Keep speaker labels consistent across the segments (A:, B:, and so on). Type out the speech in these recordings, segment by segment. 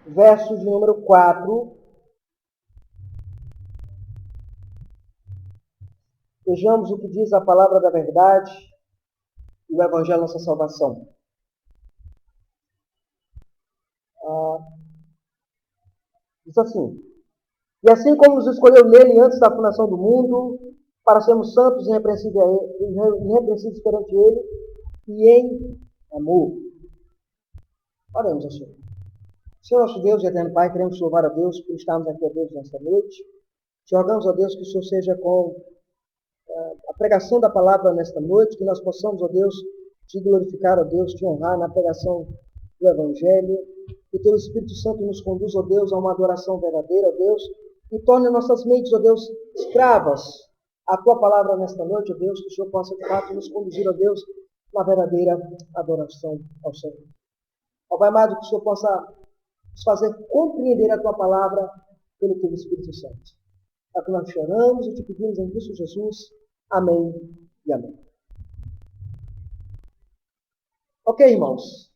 A: verso de número 4. Vejamos o que diz a palavra da verdade e o Evangelho da nossa salvação. Diz assim: E assim como nos escolheu nele antes da fundação do mundo, para sermos santos e irrepreensíveis perante ele, e em amor. Oremos ao Senhor. Senhor nosso Deus e eterno Pai, queremos louvar a Deus por estarmos aqui a Deus nesta noite. Te rogamos a Deus que o Senhor seja com a pregação da palavra nesta noite, que nós possamos, ó Deus, te glorificar, ó Deus, te honrar na pregação do Evangelho, que o Teu Espírito Santo nos conduza, ó Deus, a uma adoração verdadeira, ó Deus, e torne nossas mentes, ó Deus, escravas à Tua palavra nesta noite, ó Deus, que o Senhor possa, de fato, nos conduzir, ó Deus, na verdadeira adoração ao Senhor. Ó Pai amado, que o Senhor possa nos fazer compreender a Tua palavra pelo Teu Espírito Santo. É o que nós choramos e te pedimos em Cristo Jesus. Amém e amém. Ok, irmãos.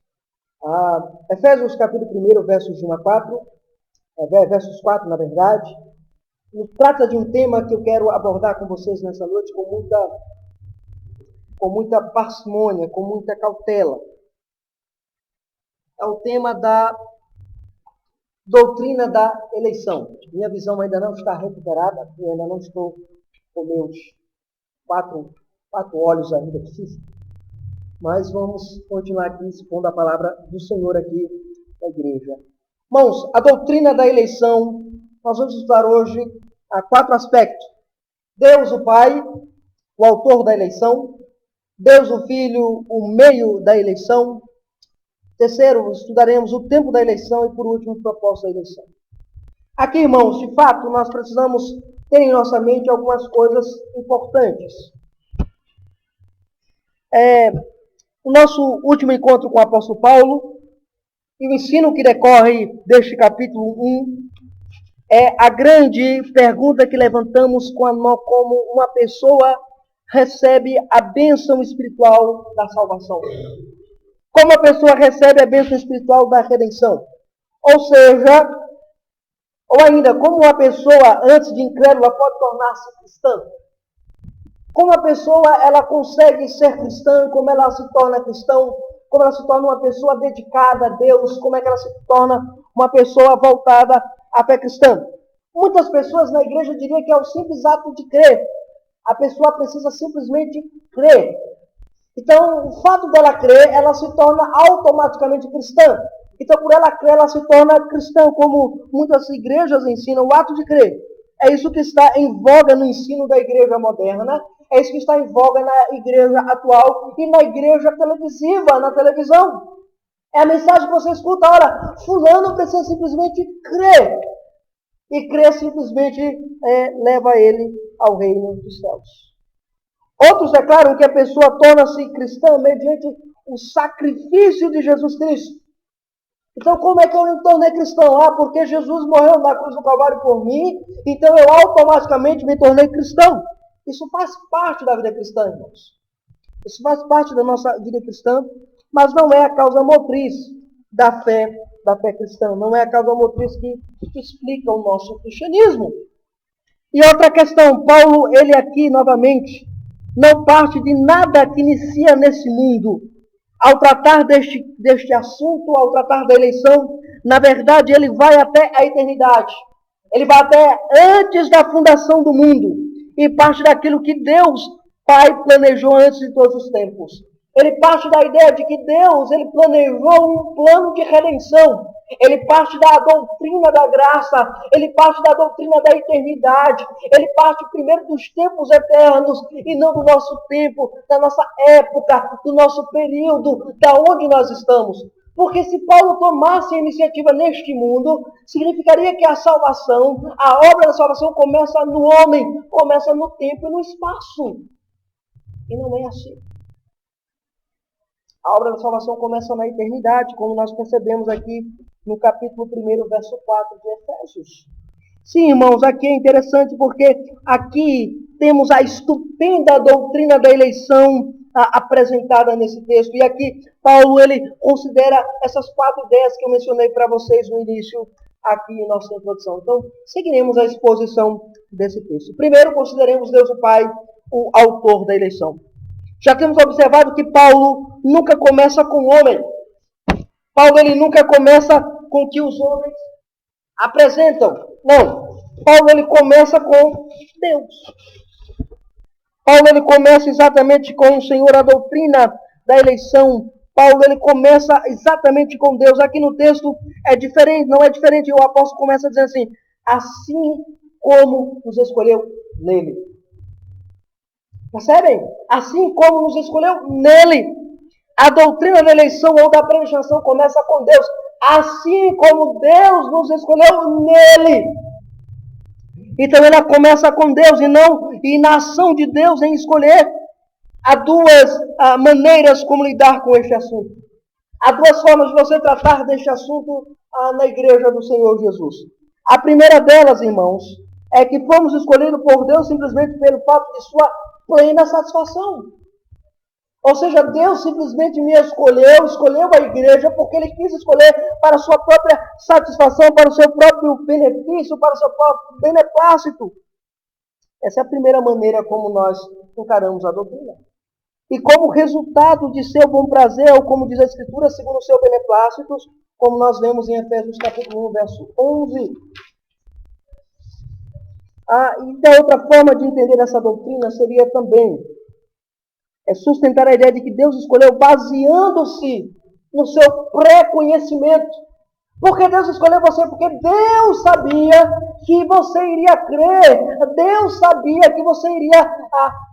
A: Efésios capítulo 1, versos 1 a 4, versos 4, na verdade, trata de um tema que eu quero abordar com vocês nessa noite com muita parcimônia, com muita cautela. É o tema da doutrina da eleição. Minha visão ainda não está recuperada, eu ainda não estou com meus quatro olhos ainda preciso. Mas vamos continuar aqui expondo a palavra do Senhor aqui na igreja. Irmãos, a doutrina da eleição, nós vamos estudar hoje a 4 aspectos. Deus o Pai, o autor da eleição. Deus o Filho, o meio da eleição. Terceiro, estudaremos o tempo da eleição e, por último, o propósito da eleição. Aqui, irmãos, de fato, nós precisamos ter em nossa mente algumas coisas importantes. O nosso último encontro com o apóstolo Paulo e o ensino que decorre deste capítulo 1 é a grande pergunta que levantamos como uma pessoa recebe a bênção espiritual da salvação. Como a pessoa recebe a bênção espiritual da redenção. Ou seja, ou ainda, como uma pessoa antes de incrédula pode tornar-se cristã. Como a pessoa ela consegue ser cristã, como ela se torna cristão, como ela se torna uma pessoa dedicada a Deus, como é que ela se torna uma pessoa voltada à fé cristã. Muitas pessoas na igreja diriam que é o simples ato de crer. A pessoa precisa simplesmente crer. Então, o fato dela crer, ela se torna automaticamente cristã. Então, por ela crer, ela se torna cristã, como muitas igrejas ensinam, o ato de crer. É isso que está em voga no ensino da igreja moderna, é isso que está em voga na igreja atual e na igreja televisiva, na televisão. É a mensagem que você escuta, olha, fulano precisa simplesmente crer. E crer simplesmente leva ele ao reino dos céus. Outros declaram que a pessoa torna-se cristã mediante o sacrifício de Jesus Cristo. Então, como é que eu me tornei cristão? Porque Jesus morreu na cruz do Calvário por mim, então eu automaticamente me tornei cristão. Isso faz parte da vida cristã, irmãos. Isso faz parte da nossa vida cristã, mas não é a causa motriz da fé cristã. Não é a causa motriz que explica o nosso cristianismo. E outra questão, Paulo, ele aqui novamente, não parte de nada que inicia nesse mundo. Ao tratar deste assunto, ao tratar da eleição, na verdade ele vai até a eternidade. Ele vai até antes da fundação do mundo. E parte daquilo que Deus Pai planejou antes de todos os tempos. Ele parte da ideia de que Deus ele planejou um plano de redenção. Ele parte da doutrina da graça, ele parte da doutrina da eternidade, ele parte primeiro dos tempos eternos e não do nosso tempo, da nossa época, do nosso período, da onde nós estamos. Porque se Paulo tomasse a iniciativa neste mundo, significaria que a salvação, a obra da salvação começa no homem, começa no tempo e no espaço. E não é assim. A obra da salvação começa na eternidade, como nós percebemos aqui no capítulo 1, verso 4 de Efésios. Sim, irmãos, aqui é interessante porque aqui temos a estupenda doutrina da eleição apresentada nesse texto. E aqui Paulo ele considera essas 4 ideias que eu mencionei para vocês no início aqui em nossa introdução. Então, seguiremos a exposição desse texto. Primeiro, consideremos Deus o Pai, o autor da eleição. Já temos observado que Paulo nunca começa com o homem. Paulo ele nunca começa com o que os homens apresentam. Não. Paulo ele começa com Deus. Paulo ele começa exatamente com o Senhor, a doutrina da eleição. Paulo ele começa exatamente com Deus. Aqui no texto é diferente, não é diferente. O apóstolo começa dizendo assim: assim como nos escolheu nele. Percebem? Assim como nos escolheu nele. A doutrina da eleição ou da predestinação começa com Deus. Assim como Deus nos escolheu nele. Então ela começa com Deus e na ação de Deus em escolher. Há 2 maneiras como lidar com este assunto. Há 2 formas de você tratar deste assunto na igreja do Senhor Jesus. A primeira delas, irmãos, é que fomos escolhidos por Deus simplesmente pelo fato de sua plena satisfação. Ou seja, Deus simplesmente me escolheu a igreja porque Ele quis escolher para a sua própria satisfação, para o seu próprio benefício, para o seu próprio beneplácito. Essa é a primeira maneira como nós encaramos a doutrina. E como resultado de seu bom prazer, ou como diz a Escritura, segundo o seu beneplácito, como nós vemos em Efésios capítulo 1, verso 11. E a outra forma de entender essa doutrina seria também sustentar a ideia de que Deus escolheu baseando-se no seu pré-conhecimento. Porque Deus escolheu você? Porque Deus sabia que você iria crer. Deus sabia que você iria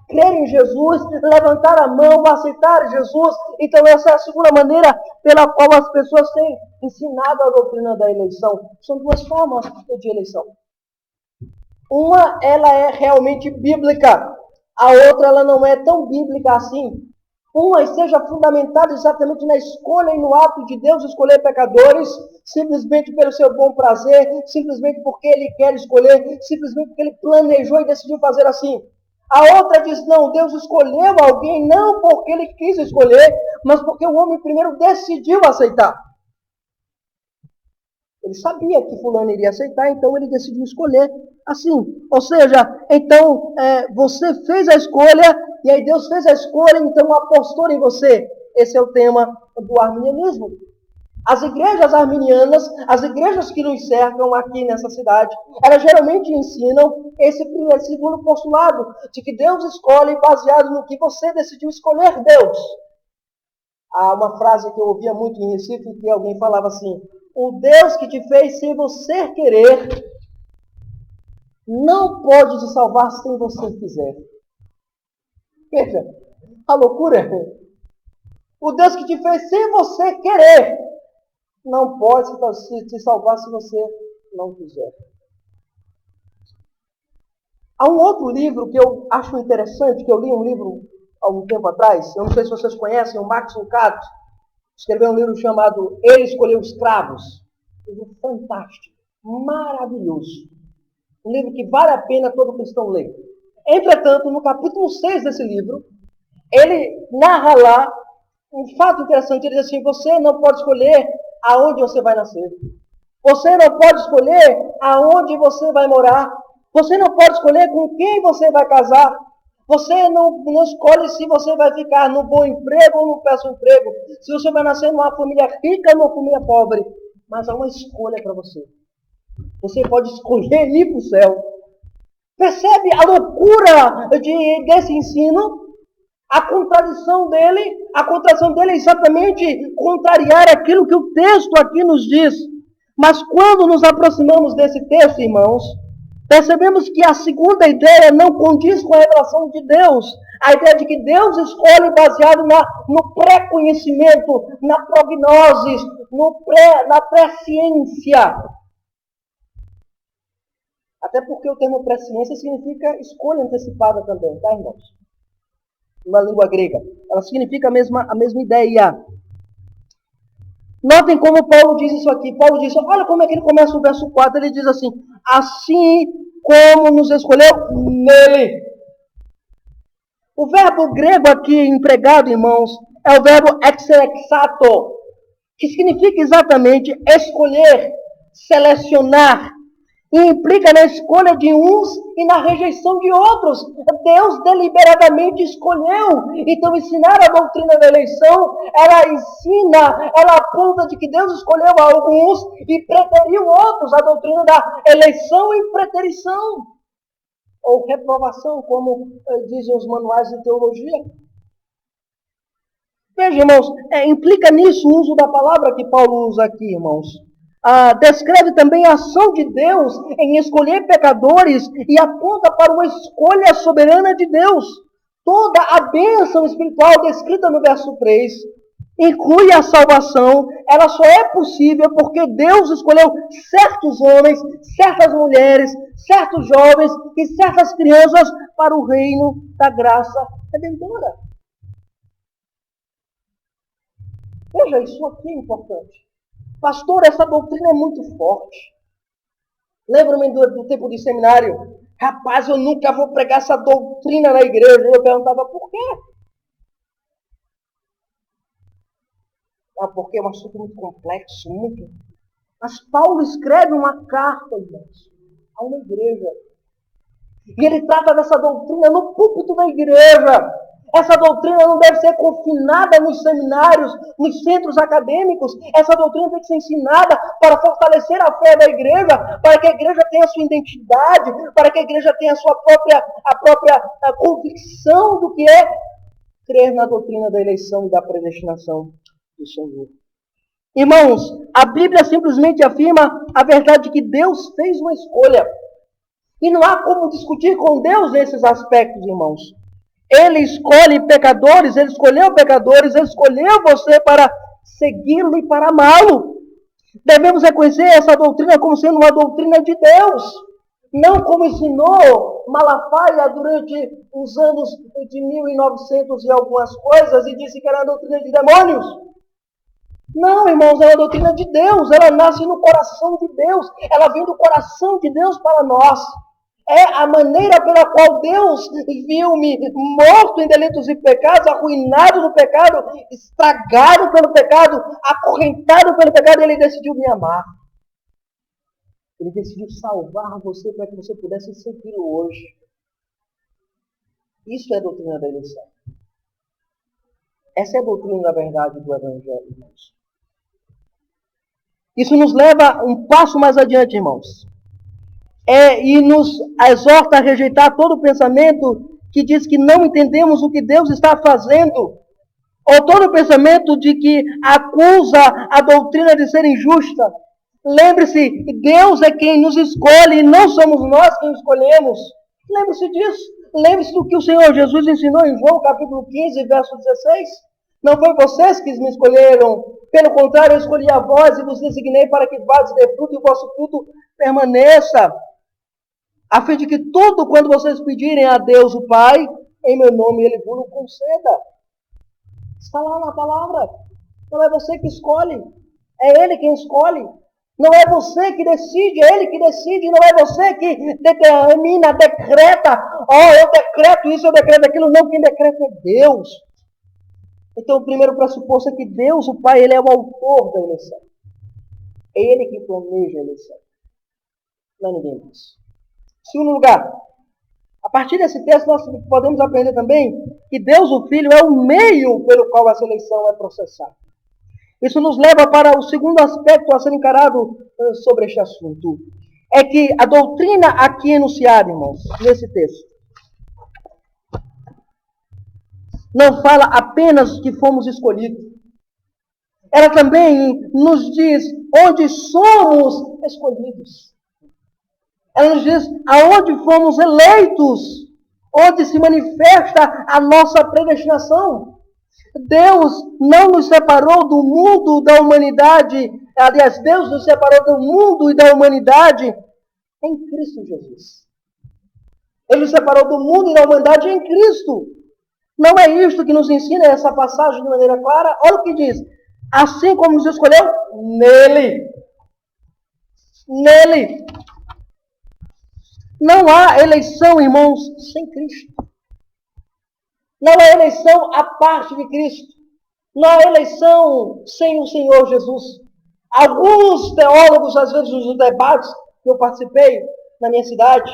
A: crer em Jesus, levantar a mão, aceitar Jesus. Então essa é a segunda maneira pela qual as pessoas têm ensinado a doutrina da eleição. São 2 formas de eleição. Uma, ela é realmente bíblica. A outra, ela não é tão bíblica assim. Uma esteja fundamentada exatamente na escolha e no ato de Deus escolher pecadores, simplesmente pelo seu bom prazer, simplesmente porque Ele quer escolher, simplesmente porque Ele planejou e decidiu fazer assim. A outra diz, não, Deus escolheu alguém não porque Ele quis escolher, mas porque o homem primeiro decidiu aceitar. Ele sabia que fulano iria aceitar, então ele decidiu escolher assim. Ou seja, então você fez a escolha, e aí Deus fez a escolha, então apostou em você. Esse é o tema do arminianismo. As igrejas arminianas, as igrejas que nos cercam aqui nessa cidade, elas geralmente ensinam esse segundo postulado, de que Deus escolhe baseado no que você decidiu escolher Deus. Há uma frase que eu ouvia muito em Recife, que alguém falava assim: o Deus que te fez sem você querer, não pode te salvar sem você quiser. Veja, a loucura. O Deus que te fez sem você querer, não pode te salvar se você não quiser. Há um outro livro que eu acho interessante, que eu li um livro há algum tempo atrás, eu não sei se vocês conhecem, o Max Lucado, escreveu um livro chamado Ele Escolheu Escravos. Um livro fantástico, maravilhoso. Um livro que vale a pena todo cristão ler. Entretanto, no capítulo 6 desse livro, ele narra lá um fato interessante. Ele diz assim: você não pode escolher aonde você vai nascer. Você não pode escolher aonde você vai morar. Você não pode escolher com quem você vai casar. Você não escolhe se você vai ficar no bom emprego ou no péssimo emprego. Se você vai nascer numa família rica ou numa família pobre. Mas há uma escolha para você. Você pode escolher ir para o céu. Percebe a loucura desse ensino? A contradição dele é exatamente contrariar aquilo que o texto aqui nos diz. Mas quando nos aproximamos desse texto, irmãos, percebemos que a segunda ideia não condiz com a revelação de Deus. A ideia de que Deus escolhe baseado no pré-conhecimento, na prognose, na presciência. Até porque o termo presciência significa escolha antecipada também, tá, irmãos? Na língua grega. Ela significa a mesma ideia. Notem como Paulo diz isso aqui. Paulo diz, olha como é que ele começa o verso 4. Ele diz assim: assim como nos escolheu nele. O verbo grego aqui empregado, irmãos, é o verbo exerexato, que significa exatamente escolher, selecionar, e implica na escolha de uns e na rejeição de outros. Deus deliberadamente escolheu. Então, ensinar a doutrina da eleição, ela aponta de que Deus escolheu alguns e preteriu outros. A doutrina da eleição e preterição, ou reprovação, como dizem os manuais de teologia. Veja, irmãos, implica nisso o uso da palavra que Paulo usa aqui, irmãos. Descreve também a ação de Deus em escolher pecadores e aponta para uma escolha soberana de Deus. Toda a bênção espiritual descrita no verso 3 inclui a salvação. Ela só é possível porque Deus escolheu certos homens, certas mulheres, certos jovens e certas crianças para o reino da graça redentora. Veja, isso aqui é importante. Pastor, essa doutrina é muito forte. Lembra-me do tempo de seminário? Rapaz, eu nunca vou pregar essa doutrina na igreja. Eu perguntava, por quê? Porque é um assunto muito complexo, muito. Mas Paulo escreve uma carta, irmãos, a uma igreja. E ele trata dessa doutrina no púlpito da igreja. Essa doutrina não deve ser confinada nos seminários, nos centros acadêmicos. Essa doutrina tem que ser ensinada para fortalecer a fé da igreja, para que a igreja tenha a sua identidade, para que a igreja tenha a própria convicção do que é crer na doutrina da eleição e da predestinação do Senhor. Irmãos, a Bíblia simplesmente afirma a verdade de que Deus fez uma escolha. E não há como discutir com Deus nesses aspectos, irmãos. Ele escolhe pecadores, ele escolheu pecadores, ele escolheu você para segui-lo e para amá-lo. Devemos reconhecer essa doutrina como sendo uma doutrina de Deus. Não como ensinou Malafaia durante os anos de 1900 e algumas coisas e disse que era a doutrina de demônios. Não, irmãos, é a doutrina de Deus. Ela nasce no coração de Deus. Ela vem do coração de Deus para nós. É a maneira pela qual Deus viu-me morto em delitos e pecados, arruinado no pecado, estragado pelo pecado, acorrentado pelo pecado, e Ele decidiu me amar. Ele decidiu salvar você para que você pudesse segui-lo hoje. Isso é a doutrina da eleição. Essa é a doutrina da verdade do Evangelho, irmãos. Isso nos leva um passo mais adiante, irmãos. E nos exorta a rejeitar todo pensamento que diz que não entendemos o que Deus está fazendo, ou todo pensamento de que acusa a doutrina de ser injusta. Lembre-se, Deus é quem nos escolhe e não somos nós quem escolhemos. Lembre-se disso. Lembre-se do que o Senhor Jesus ensinou em João capítulo 15, verso 16. Não foi vocês que me escolheram, pelo contrário, eu escolhi a vós e vos designei para que vades dê fruto e o vosso fruto permaneça. A fim de que tudo quando vocês pedirem a Deus o Pai, em meu nome Ele vos conceda. Está lá na palavra. Não é você que escolhe, é Ele quem escolhe. Não é você que decide, é Ele que decide. Não é você que determina, decreta. Eu decreto isso, eu decreto aquilo. Não, quem decreta é Deus. Então o primeiro pressuposto é que Deus, o Pai, Ele é o autor da eleição. É Ele que planeja a eleição. Não é ninguém mais. Segundo lugar, a partir desse texto nós podemos aprender também que Deus, o Filho, é o meio pelo qual essa eleição é processada. Isso nos leva para o segundo aspecto a ser encarado sobre este assunto. É que a doutrina aqui enunciada, irmãos, nesse texto, não fala apenas que fomos escolhidos. Ela também nos diz onde somos escolhidos. Ela nos diz aonde fomos eleitos, onde se manifesta a nossa predestinação. Deus não nos separou do mundo, da humanidade. Aliás, Deus nos separou do mundo e da humanidade em Cristo Jesus. Ele nos separou do mundo e da humanidade em Cristo. Não é isto que nos ensina essa passagem de maneira clara? Olha o que diz. Assim como nos escolheu, nele. Nele. Não há eleição, irmãos, sem Cristo. Não há eleição à parte de Cristo. Não há eleição sem o Senhor Jesus. Alguns teólogos, às vezes, nos debates que eu participei na minha cidade,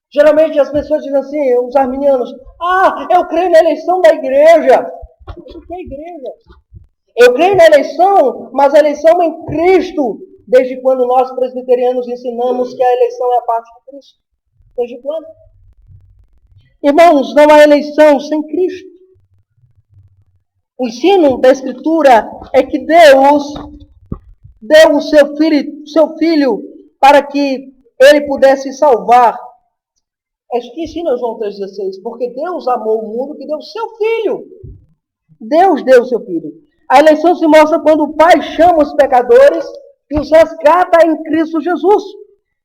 A: geralmente as pessoas dizem assim, os arminianos, eu creio na eleição da igreja. O que é igreja? Eu creio na eleição, mas a eleição em Cristo. Desde quando nós presbiterianos ensinamos que a eleição é a parte de Cristo? Desde quando? Irmãos, não há eleição sem Cristo. O ensino da Escritura é que Deus deu o seu filho para que ele pudesse salvar. É isso que ensina João 3,16. Porque Deus amou o mundo que deu o seu filho. Deus deu o seu filho. A eleição se mostra quando o Pai chama os pecadores e os resgata em Cristo Jesus.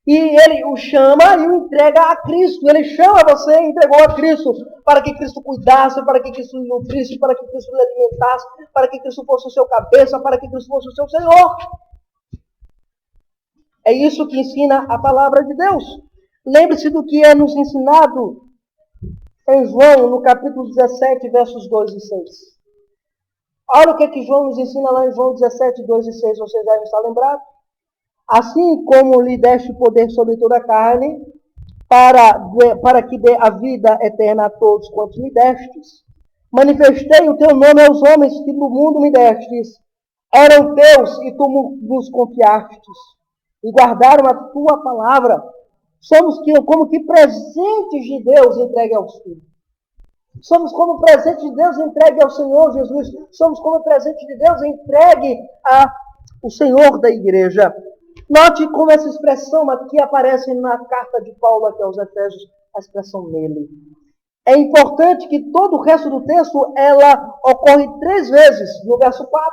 A: E ele o chama e o entrega a Cristo. Ele chama você e entregou a Cristo para que Cristo cuidasse, para que Cristo lhe nutrisse, para que Cristo lhe alimentasse, para que Cristo fosse o seu cabeça, para que Cristo fosse o seu Senhor. É isso que ensina a palavra de Deus. Lembre-se do que é nos ensinado em João, no capítulo 17, versos 2 e 6. Olha o que João nos ensina lá em João 17, 2 e 6. Você já está lembrado? Assim como lhe deste poder sobre toda a carne, para que dê a vida eterna a todos quantos me destes. Manifestei o teu nome aos homens que no mundo me destes. Eram teus e tu nos confiastes. E guardaram a tua palavra. Somos como que presentes de Deus entregue aos filhos. Somos como presente de Deus entregue ao Senhor Jesus. Somos como presente de Deus entregue ao Senhor da igreja. Note como essa expressão aqui aparece na carta de Paulo aqui aos Efésios, a expressão nele. É importante que todo o resto do texto, ela ocorre 3 vezes no verso 4.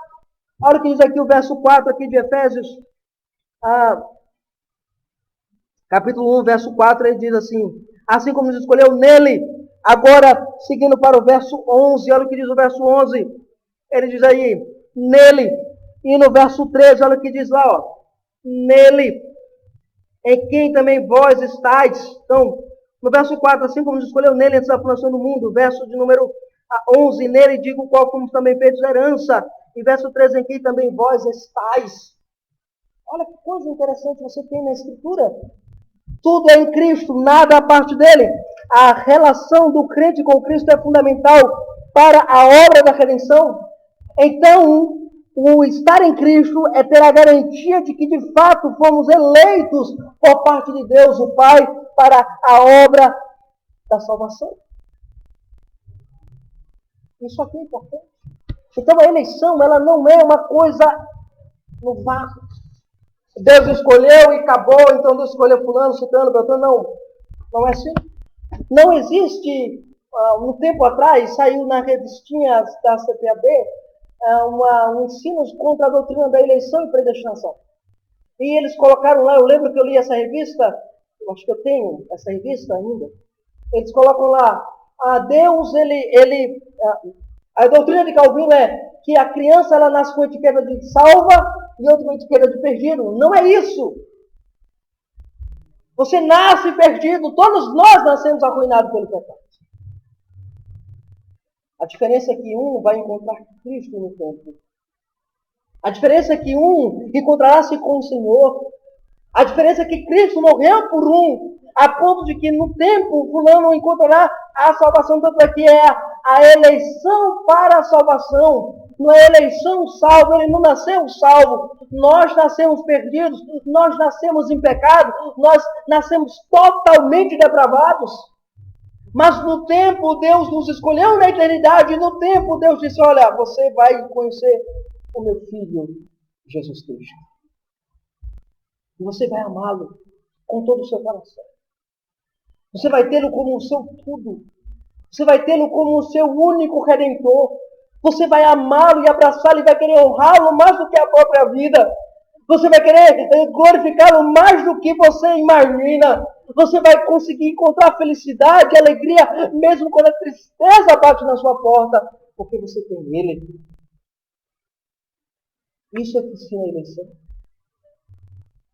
A: Olha o que diz aqui o verso 4 aqui de Efésios, capítulo 1, verso 4, ele diz assim como nos escolheu nele. Agora, seguindo para o verso 11, olha o que diz o verso 11. Ele diz aí, nele. E no verso 13, olha o que diz lá, nele, em quem também vós estáis. Então, no verso 4, assim como nos escolheu nele antes da fundação do mundo. Verso de número 11, nele digo qual fomos também feitos herança. E verso 13, em quem também vós estáis. Olha que coisa interessante você tem na Escritura. Tudo é em Cristo, nada a parte dele. A relação do crente com Cristo é fundamental para a obra da redenção. Então, o estar em Cristo é ter a garantia de que, de fato, fomos eleitos por parte de Deus, o Pai, para a obra da salvação. Isso aqui é importante. Então, a eleição, ela não é uma coisa no vácuo. Deus escolheu e acabou, então Deus escolheu fulano, citando, Beltrano. Não é assim. Não existe, um tempo atrás, saiu na revistinha da CPAB, um ensino contra a doutrina da eleição e predestinação. E eles colocaram lá, eu lembro que eu li essa revista, eu acho que eu tenho essa revista ainda, eles colocam lá, Deus, a doutrina de Calvino é que a criança ela nasce com etiqueta de salva e outra com etiqueta de perdido. Não é isso. Você nasce perdido, todos nós nascemos arruinados pelo pecado. A diferença é que um vai encontrar Cristo no tempo. A diferença é que um encontrará-se com o Senhor. A diferença é que Cristo morreu por um, a ponto de que no tempo fulano encontrará a salvação, tanto é que é a eleição para a salvação. Não é eleição salvo, ele não nasceu salvo. Nós nascemos perdidos, nós nascemos em pecado, nós nascemos totalmente depravados. Mas no tempo Deus nos escolheu na eternidade, e no tempo Deus disse, olha, você vai conhecer o meu Filho, Jesus Cristo. E você vai amá-lo com todo o seu coração. Você vai tê-lo como o seu tudo. Você vai tê-lo como o seu único Redentor. Você vai amá-lo e abraçá-lo e vai querer honrá-lo mais do que a própria vida. Você vai querer glorificá-lo mais do que você imagina. Você vai conseguir encontrar felicidade e alegria, mesmo quando a tristeza bate na sua porta, porque você tem Ele. Isso é que ensina a eleição.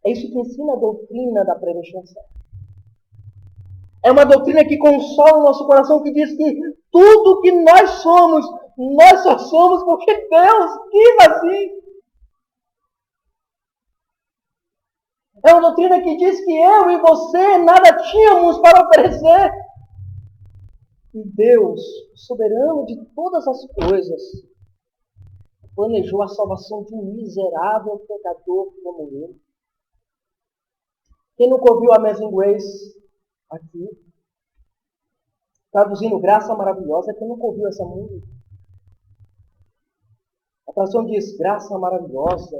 A: É isso que ensina a doutrina da predestinação. É uma doutrina que consola o nosso coração, que diz que tudo que nós só somos porque Deus quis assim. É uma doutrina que diz que eu e você nada tínhamos para oferecer. E Deus, soberano de todas as coisas, planejou a salvação de um miserável pecador como eu. Quem nunca ouviu Amazing Grace aqui? Traduzindo Graça Maravilhosa, quem nunca ouviu essa música? A tradução diz, Graça Maravilhosa,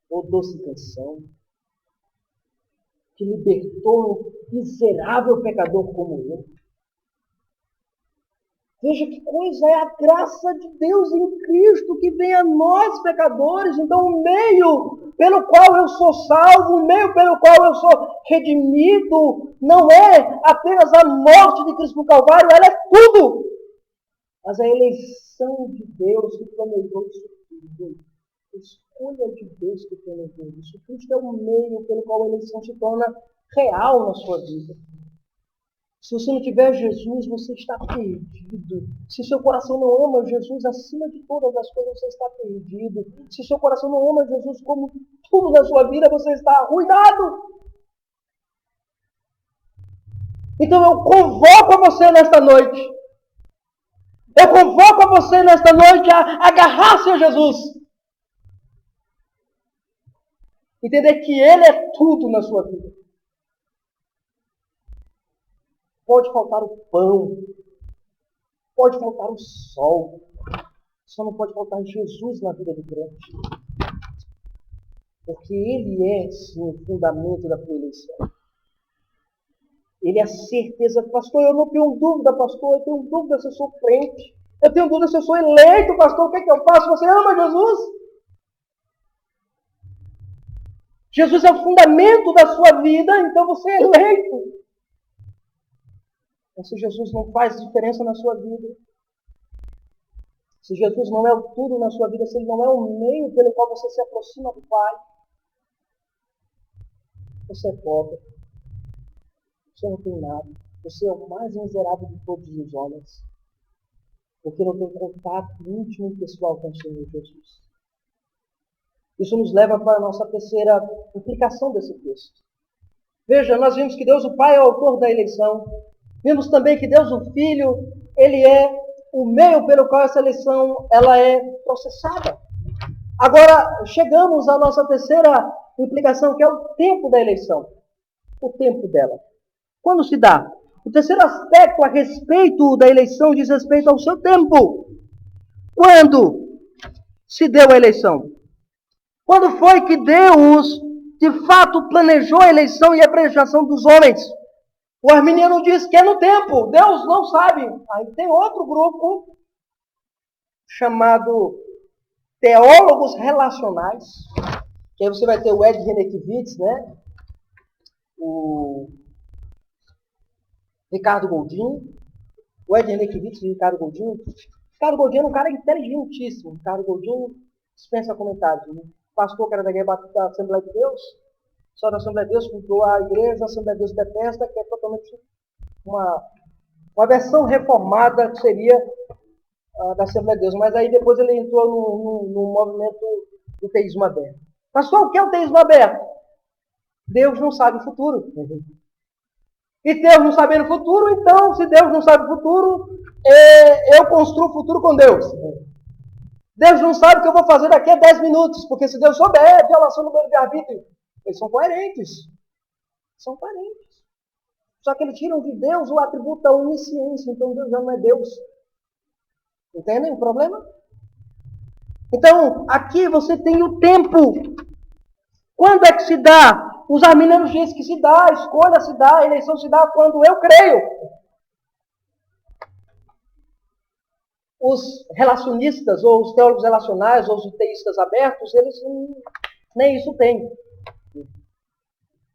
A: ô doce canção, que libertou um miserável pecador como eu. Veja que coisa é a graça de Deus em Cristo que vem a nós, pecadores. Então, o meio pelo qual eu sou salvo, o meio pelo qual eu sou redimido, não é apenas a morte de Cristo no Calvário, ela é tudo. Mas a eleição de Deus que planejou isso tudo. A escolha de Deus que planejou isso. Cristo é o meio pelo qual a eleição se torna real na sua vida. Se você não tiver Jesus, você está perdido. Se seu coração não ama Jesus acima de todas as coisas, você está perdido. Se seu coração não ama Jesus como tudo na sua vida, você está arruinado. Então eu convoco a você nesta noite. Eu convoco a você nesta noite a agarrar-se a Jesus. Entender que Ele é tudo na sua vida. Pode faltar o pão, pode faltar o sol, só não pode faltar Jesus na vida do crente. Porque Ele é, sim, o fundamento da tua eleição. Ele é a certeza. Pastor, eu não tenho dúvida, pastor, eu tenho dúvida se eu sou crente. Eu tenho dúvida se eu sou eleito, pastor, o que é que eu faço? Você ama Jesus? Jesus é o fundamento da sua vida, então você é eleito. Mas se Jesus não faz diferença na sua vida, se Jesus não é o tudo na sua vida, se Ele não é o meio pelo qual você se aproxima do Pai, você é pobre, você não tem nada, você é o mais miserável de todos os homens, porque não tem contato íntimo e pessoal com o Senhor Jesus. Isso nos leva para a nossa terceira implicação desse texto. Veja, nós vimos que Deus o Pai é o autor da eleição. Vimos também que Deus o Filho, Ele é o meio pelo qual essa eleição ela é processada. Agora, chegamos à nossa terceira implicação, que é o tempo da eleição. O tempo dela. Quando se dá? O terceiro aspecto a respeito da eleição diz respeito ao seu tempo. Quando se deu a eleição? Quando foi que Deus, de fato, planejou a eleição e a predestinação dos homens? O arminiano diz que é no tempo. Deus não sabe. Aí tem outro grupo chamado teólogos relacionais. Que aí você vai ter o Ed Renekiewicz, né? O Ricardo Goldin. O Ed Renekiewicz e o Ricardo Goldin. Ricardo Goldin é um cara inteligentíssimo. Ricardo Goldin dispensa comentários. O pastor que era da Assembleia de Deus, só da Assembleia de Deus, fundou a igreja, a Assembleia de Deus Bethesda, que é totalmente uma versão reformada que seria da Assembleia de Deus. Mas aí depois ele entrou no movimento do teísmo aberto. Pastor, o que é o teísmo aberto? Deus não sabe o futuro. E Deus não sabendo o futuro, então, se Deus não sabe o futuro, eu construo o futuro com Deus. Deus não sabe o que eu vou fazer daqui a 10 minutos, porque se Deus souber, é violação do meu livre-arbítrio. Eles são coerentes. São coerentes. Só que eles tiram de Deus o atributo da onisciência, então Deus já não é Deus. Entendem o problema? Então, aqui você tem o tempo. Quando é que se dá? Os arminianos dizem que se dá, a escolha se dá, a eleição se dá quando eu creio. Os relacionistas, ou os teólogos relacionais, ou os teístas abertos, eles nem isso têm.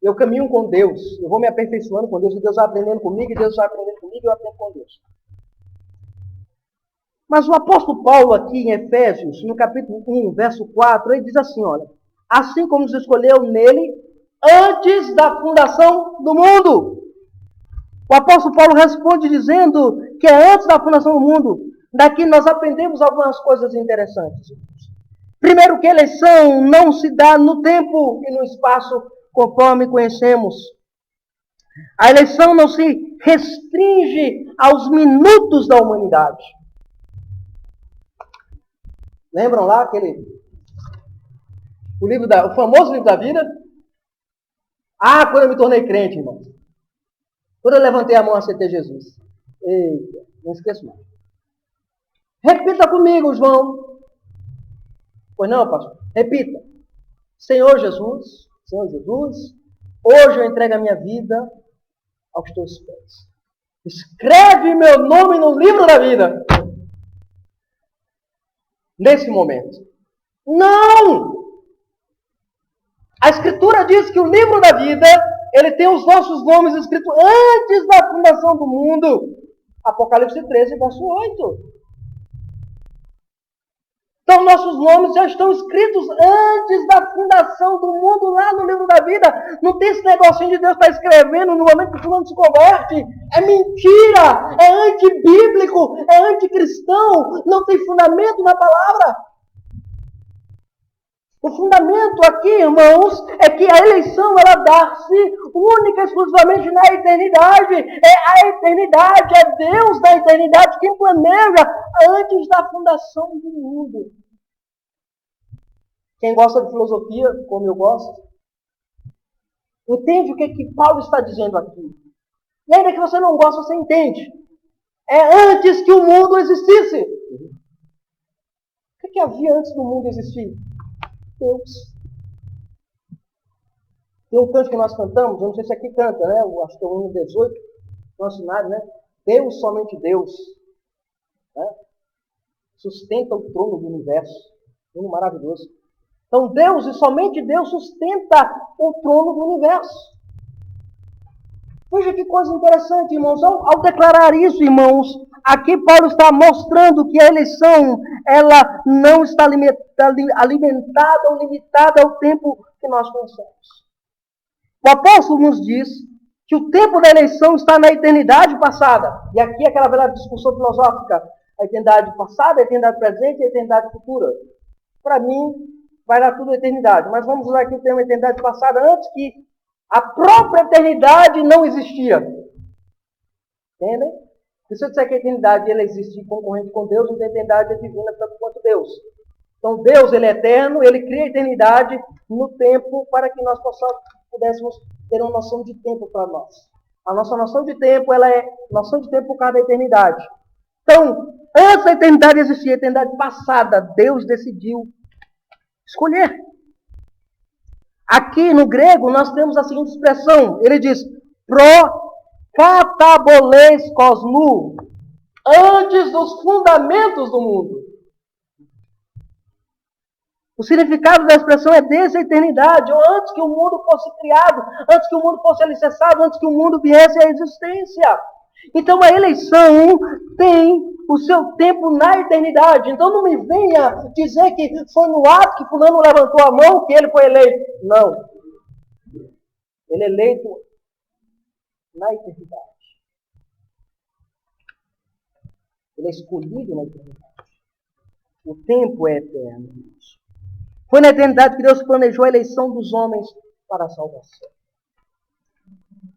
A: Eu caminho com Deus, eu vou me aperfeiçoando com Deus, e Deus vai aprendendo comigo, e Deus vai aprendendo comigo, e eu aprendo com Deus. Mas o apóstolo Paulo aqui em Efésios, no capítulo 1, verso 4, ele diz assim, olha, assim como nos escolheu nele antes da fundação do mundo. O apóstolo Paulo responde dizendo que é antes da fundação do mundo. Daqui nós aprendemos algumas coisas interessantes. Primeiro, que a eleição não se dá no tempo e no espaço conforme conhecemos. A eleição não se restringe aos minutos da humanidade. Lembram lá o famoso livro da vida? Ah, quando eu me tornei crente, irmão. Quando eu levantei a mão a aceitei Jesus. Eita, não esqueço mais. Repita comigo, João. Pois não, pastor? Repita. Senhor Jesus, hoje eu entrego a minha vida aos teus pés. Escreve meu nome no livro da vida. Nesse momento. Não! A Escritura diz que o livro da vida, ele tem os nossos nomes escritos antes da fundação do mundo. Apocalipse 13, verso 8. Então, nossos nomes já estão escritos antes da fundação do mundo, lá no livro da vida. Não tem esse negocinho de Deus estar escrevendo no momento que o fulano se converte. É mentira, é antibíblico, é anticristão, não tem fundamento na palavra. O fundamento aqui, irmãos, é que a eleição, ela dá-se única e exclusivamente na eternidade. É a eternidade, é Deus da eternidade quem planeja antes da fundação do mundo. Quem gosta de filosofia, como eu gosto, entende o que Paulo está dizendo aqui. E ainda que você não gosta, você entende. É antes que o mundo existisse. O que havia antes do mundo existir? Deus. Tem um canto que nós cantamos, eu não sei se aqui canta, né? Eu acho que é o hino 18, nosso cenário, né? Deus, somente Deus, né? Sustenta o trono do universo. Hino maravilhoso. Então Deus, e somente Deus, sustenta o trono do universo. Veja que coisa interessante, irmãos. Ao declarar isso, irmãos, aqui Paulo está mostrando que a eleição, ela não está alimentada ou limitada ao tempo que nós conhecemos. O apóstolo nos diz que o tempo da eleição está na eternidade passada. E aqui é aquela velha discussão filosófica. A eternidade passada, a eternidade presente e a eternidade futura. Para mim, vai dar tudo a eternidade. Mas vamos usar aqui o termo eternidade passada antes que a própria eternidade não existia. Entendem? Se eu disser que a eternidade ela existe concorrente com Deus, então a eternidade é divina tanto quanto Deus. Então Deus, ele é eterno, ele cria a eternidade no tempo para que nós pudéssemos ter uma noção de tempo para nós. A nossa noção de tempo, ela é noção de tempo por causa da eternidade. Então, antes da eternidade existir, a eternidade passada, Deus decidiu escolher. Aqui no grego nós temos a seguinte expressão, ele diz, pro kataboles cosmou, antes dos fundamentos do mundo. O significado da expressão é desde a eternidade, ou antes que o mundo fosse criado, antes que o mundo fosse alicerçado, antes que o mundo viesse à existência. Então a eleição tem o seu tempo na eternidade. Então não me venha dizer que foi no ato que fulano levantou a mão que ele foi eleito. Não. Ele é eleito na eternidade. Ele é escolhido na eternidade. O tempo é eterno. Foi na eternidade que Deus planejou a eleição dos homens para a salvação.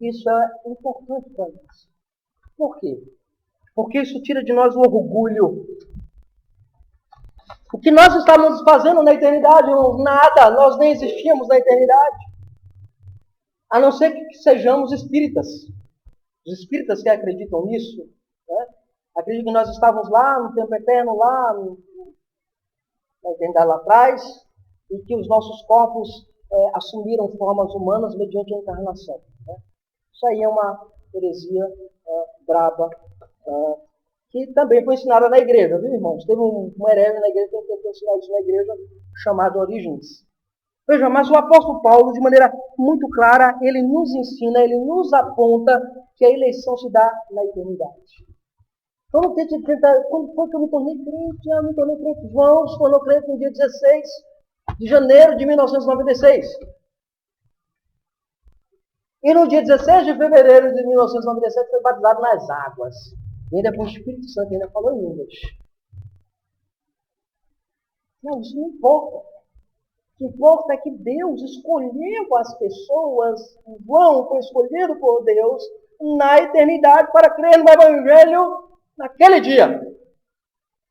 A: Isso é importante para nós. Por quê? Porque isso tira de nós o orgulho. O que nós estávamos fazendo na eternidade? Nada. Nós nem existíamos na eternidade. A não ser que sejamos espíritas. Os espíritas que acreditam nisso, né? Acreditam que nós estávamos lá no tempo eterno, lá na eternidade lá atrás, e que os nossos corpos assumiram formas humanas mediante a encarnação. Né? Isso aí é uma heresia braba, que também foi ensinada na igreja, viu, irmãos? Teve um herege na igreja que tentou ensinar isso na igreja, chamado Orígenes. Veja, mas o apóstolo Paulo, de maneira muito clara, ele nos ensina, ele nos aponta que a eleição se dá na eternidade. Então não tente tentar, quando foi que eu me tornei crente? Eu me tornei crente. João se tornou crente no dia 16 de janeiro de 1996. E no dia 16 de fevereiro de 1997 foi batizado nas águas. E ainda com o Espírito Santo, ainda falou em línguas. Não, isso não importa. O que importa é que Deus escolheu as pessoas, João foi escolhido por Deus na eternidade para crer no Evangelho naquele dia.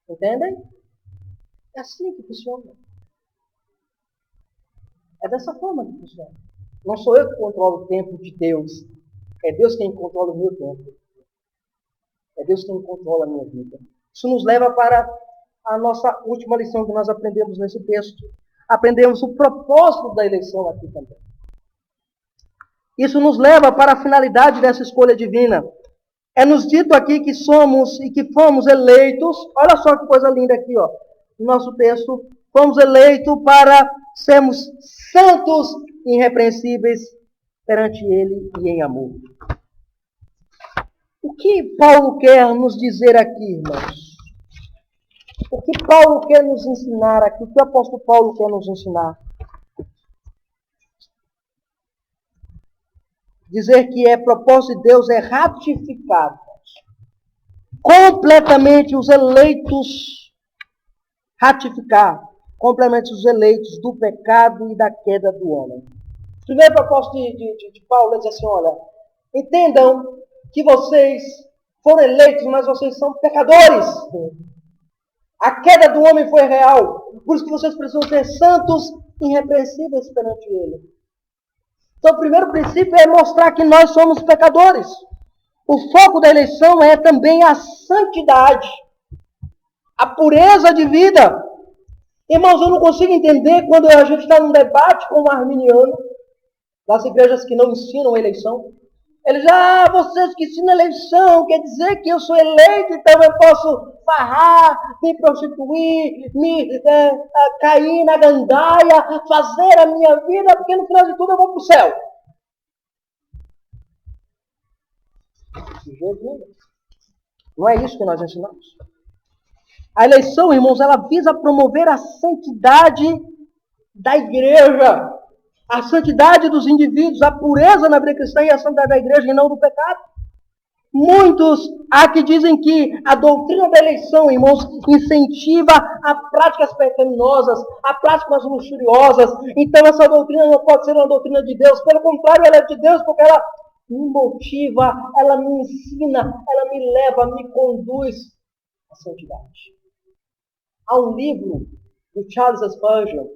A: Entendem? É assim que funciona. É dessa forma que funciona. Não sou eu que controlo o tempo de Deus. É Deus quem controla o meu tempo. É Deus quem controla a minha vida. Isso nos leva para a nossa última lição que nós aprendemos nesse texto. Aprendemos o propósito da eleição aqui também. Isso nos leva para a finalidade dessa escolha divina. É nos dito aqui que somos e que fomos eleitos. Olha só que coisa linda aqui, ó. No nosso texto, fomos eleitos para sermos santos e irrepreensíveis perante Ele e em amor. O que Paulo quer nos dizer aqui, irmãos? O que Paulo quer nos ensinar aqui? O que o apóstolo Paulo quer nos ensinar? Dizer que é propósito de Deus é ratificar completamente os eleitos, ratificar completamente os eleitos do pecado e da queda do homem. O primeiro propósito de Paulo é dizer assim, olha, entendam que vocês foram eleitos, mas vocês são pecadores. A queda do homem foi real. Por isso que vocês precisam ser santos e irrepreensíveis perante Ele. Então, o primeiro princípio é mostrar que nós somos pecadores. O foco da eleição é também a santidade, a pureza de vida. Irmãos, eu não consigo entender quando a gente está num debate com um arminiano, das igrejas que não ensinam a eleição. Ele já, vocês que ensinam a eleição, quer dizer que eu sou eleito, então eu posso farrar, me prostituir, cair na gandaia, fazer a minha vida, porque no final de tudo eu vou para o céu. Não é isso que nós ensinamos. A eleição, irmãos, ela visa promover a santidade da igreja. A santidade dos indivíduos, a pureza na vida cristã e a santidade da igreja e não do pecado. Muitos há que dizem que a doutrina da eleição, irmãos, incentiva a práticas pecaminosas, a práticas luxuriosas. Então essa doutrina não pode ser uma doutrina de Deus. Pelo contrário, ela é de Deus porque ela me motiva, ela me ensina, ela me leva, me conduz à santidade. Há um livro do Charles Spurgeon,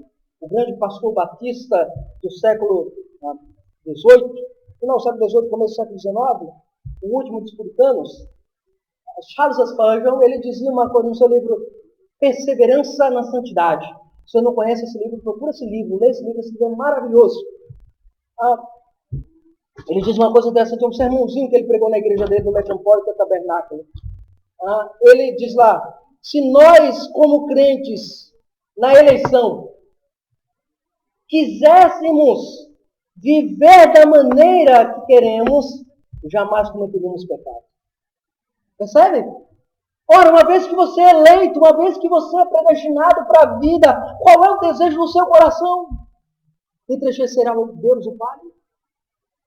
A: o grande pastor batista do século XVIII, final do século XVIII, começo do século XIX, o último dos puritanos, Charles Spurgeon, ele dizia uma coisa no seu livro, Perseverança na Santidade. Se você não conhece esse livro, procura esse livro, lê esse livro é maravilhoso. Ele diz uma coisa interessante, um sermãozinho que ele pregou na igreja dele, no Metropolitan Tabernáculo. Ele diz lá, se nós, como crentes, na eleição, quiséssemos viver da maneira que queremos, jamais cometeríamos pecado. Percebe? Ora, uma vez que você é eleito, uma vez que você é predestinado para a vida, qual é o desejo do seu coração? Entristecer a Deus o Pai?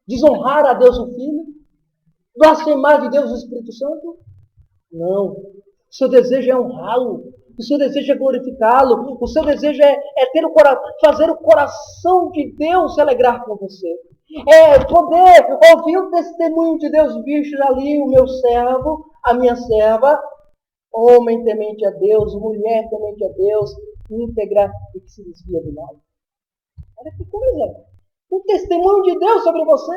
A: Desonrar a Deus o Filho? Blasfemar de Deus o Espírito Santo? Não. O seu desejo é honrá-lo. O seu desejo é glorificá-lo. O seu desejo é ter fazer o coração de Deus se alegrar com você. É poder ouvir o testemunho de Deus, visto ali o meu servo, a minha serva, homem temente a Deus, mulher temente a Deus, íntegra e que se desvia do mal. Olha que coisa! O testemunho de Deus sobre você.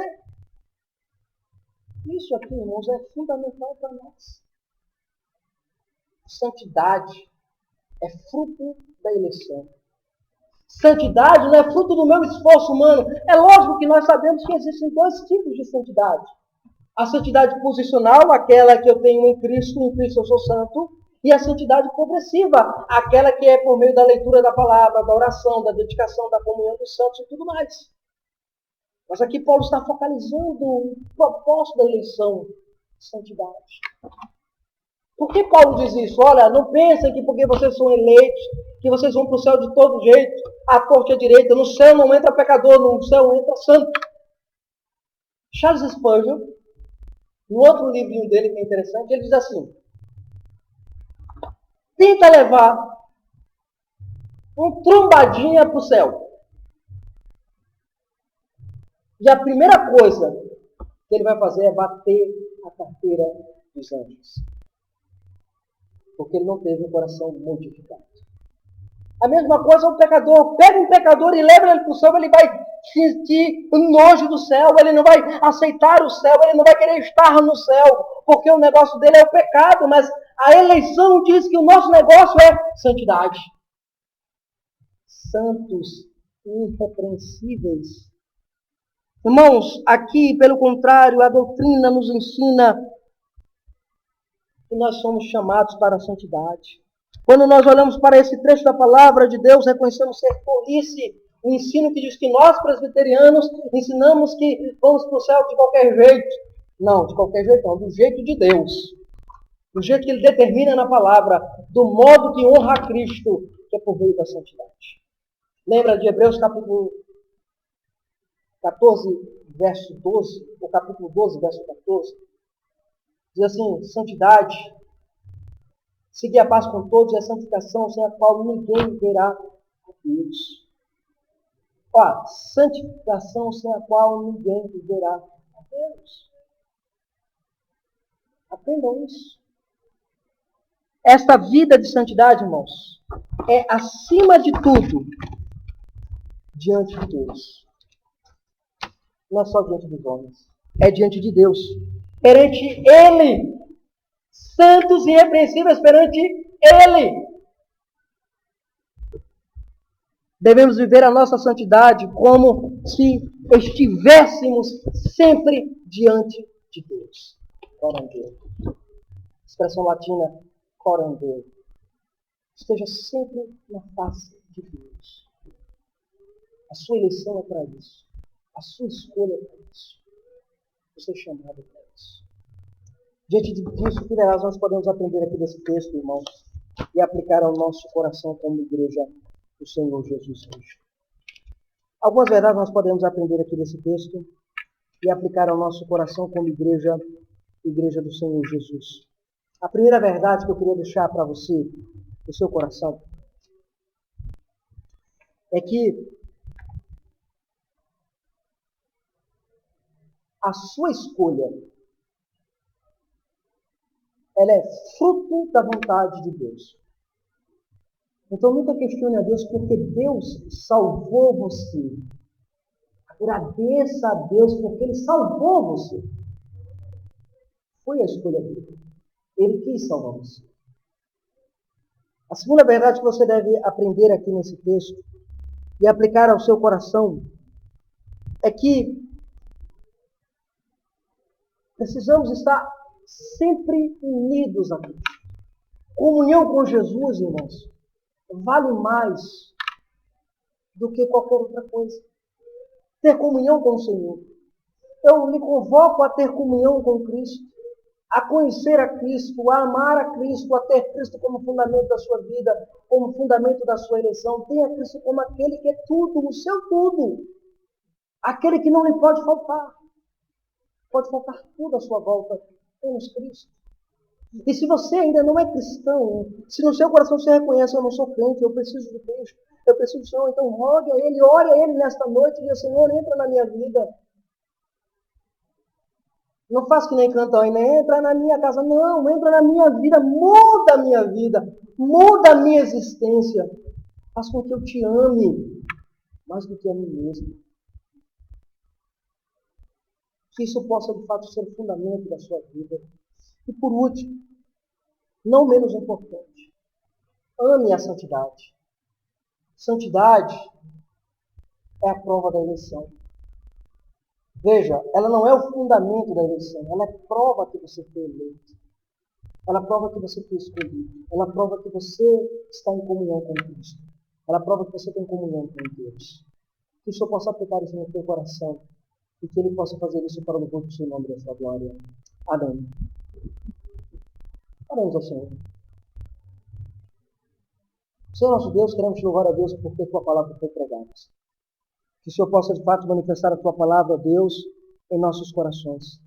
A: Isso aqui, irmãos, é fundamental para nós. Santidade é fruto da eleição. Santidade não é fruto do meu esforço humano. É lógico que nós sabemos que existem dois tipos de santidade. A santidade posicional, aquela que eu tenho em Cristo eu sou santo. E a santidade progressiva, aquela que é por meio da leitura da palavra, da oração, da dedicação, da comunhão dos santos e tudo mais. Mas aqui Paulo está focalizando o propósito da eleição, santidade. Por que Paulo diz isso? Olha, não pensem que porque vocês são eleitos, que vocês vão para o céu de todo jeito, à torta e à direita. No céu não entra pecador, no céu entra santo. Charles Spurgeon, no outro livrinho dele que é interessante, ele diz assim: tenta levar um trombadinha para o céu. E a primeira coisa que ele vai fazer é bater a carteira dos anjos. Porque ele não teve o coração mortificado. A mesma coisa o pecador. Pega um pecador e leva ele para o céu, ele vai sentir o nojo do céu, ele não vai aceitar o céu, ele não vai querer estar no céu, porque o negócio dele é o pecado, mas a eleição diz que o nosso negócio é santidade. Santos, irrepreensíveis. Irmãos, aqui, pelo contrário, a doutrina nos ensina que nós somos chamados para a santidade. Quando nós olhamos para esse trecho da palavra de Deus, reconhecemos ser tolice o ensino que diz que nós, presbiterianos, ensinamos que vamos para o céu de qualquer jeito. Não, de qualquer jeito não, do jeito de Deus. Do jeito que Ele determina na palavra, do modo que honra a Cristo, que é por meio da santidade. Lembra de Hebreus capítulo 14, verso 12, ou capítulo 12, verso 14? Diz assim: santidade, seguir a paz com todos e a santificação, sem a qual ninguém verá a Deus. Ó, santificação sem a qual ninguém verá a Deus. Aprendam isso. Esta vida de santidade, irmãos, é acima de tudo diante de Deus. Não é só diante dos homens, é diante de Deus. Perante Ele. Santos e irrepreensíveis perante Ele. Devemos viver a nossa santidade como se estivéssemos sempre diante de Deus. Corandeu. Expressão latina, corandeu. Esteja sempre na face de Deus. A sua eleição é para isso. A sua escolha é para isso. Você é chamado para isso. Diante disso, que nós podemos aprender aqui desse texto, irmãos, e aplicar ao nosso coração como igreja do Senhor Jesus Cristo. Algumas verdades nós podemos aprender aqui desse texto e aplicar ao nosso coração como igreja do Senhor Jesus. A primeira verdade que eu queria deixar para você, no seu coração, é que a sua escolha, ela é fruto da vontade de Deus. Então nunca questione a Deus porque Deus salvou você. Agradeça a Deus porque Ele salvou você. Foi a escolha dele. Ele quis salvar você. A segunda verdade que você deve aprender aqui nesse texto e aplicar ao seu coração é que precisamos estar sempre unidos a Deus. Comunhão com Jesus, irmãos, vale mais do que qualquer outra coisa. Ter comunhão com o Senhor. Eu lhe convoco a ter comunhão com Cristo, a conhecer a Cristo, a amar a Cristo, a ter Cristo como fundamento da sua vida, como fundamento da sua eleição. Tenha Cristo como aquele que é tudo, o seu tudo. Aquele que não lhe pode faltar. Pode faltar tudo à sua volta, menos Cristo. E se você ainda não é cristão, se no seu coração você reconhece, eu não sou crente, eu preciso de Cristo, eu preciso do Senhor, então rogue a Ele, ore a Ele nesta noite e diga: Senhor, entra na minha vida. Não faça que nem cantão ainda, entra na minha casa. Não, entra na minha vida, muda a minha vida, muda a minha existência. Faz com que eu te ame mais do que a mim mesmo. Que isso possa de fato ser o fundamento da sua vida. E por último, não menos importante, ame a santidade. Santidade é a prova da eleição. Veja, ela não é o fundamento da eleição, ela é prova que você foi eleito. Ela prova que você foi escolhido. Ela prova que você está em comunhão com Cristo. Ela prova que você tem comunhão com Deus. Que o Senhor possa aplicar isso no teu coração e que Ele possa fazer isso para o louvor do seu nome e da sua glória. Amém. Oremos ao Senhor. Senhor nosso Deus, queremos te louvar a Deus porque a tua palavra foi pregada. Que o Senhor possa de fato manifestar a tua palavra, Deus, em nossos corações.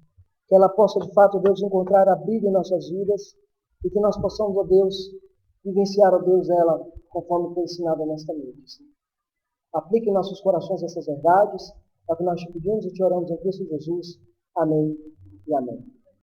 A: Que ela possa, de fato, Deus, encontrar abrigo em nossas vidas e que nós possamos, ó Deus, vivenciar, ó Deus, ela conforme foi ensinado nesta noite. Aplique em nossos corações essas verdades, é o que nós te pedimos e te oramos em Cristo Jesus. Amém e amém.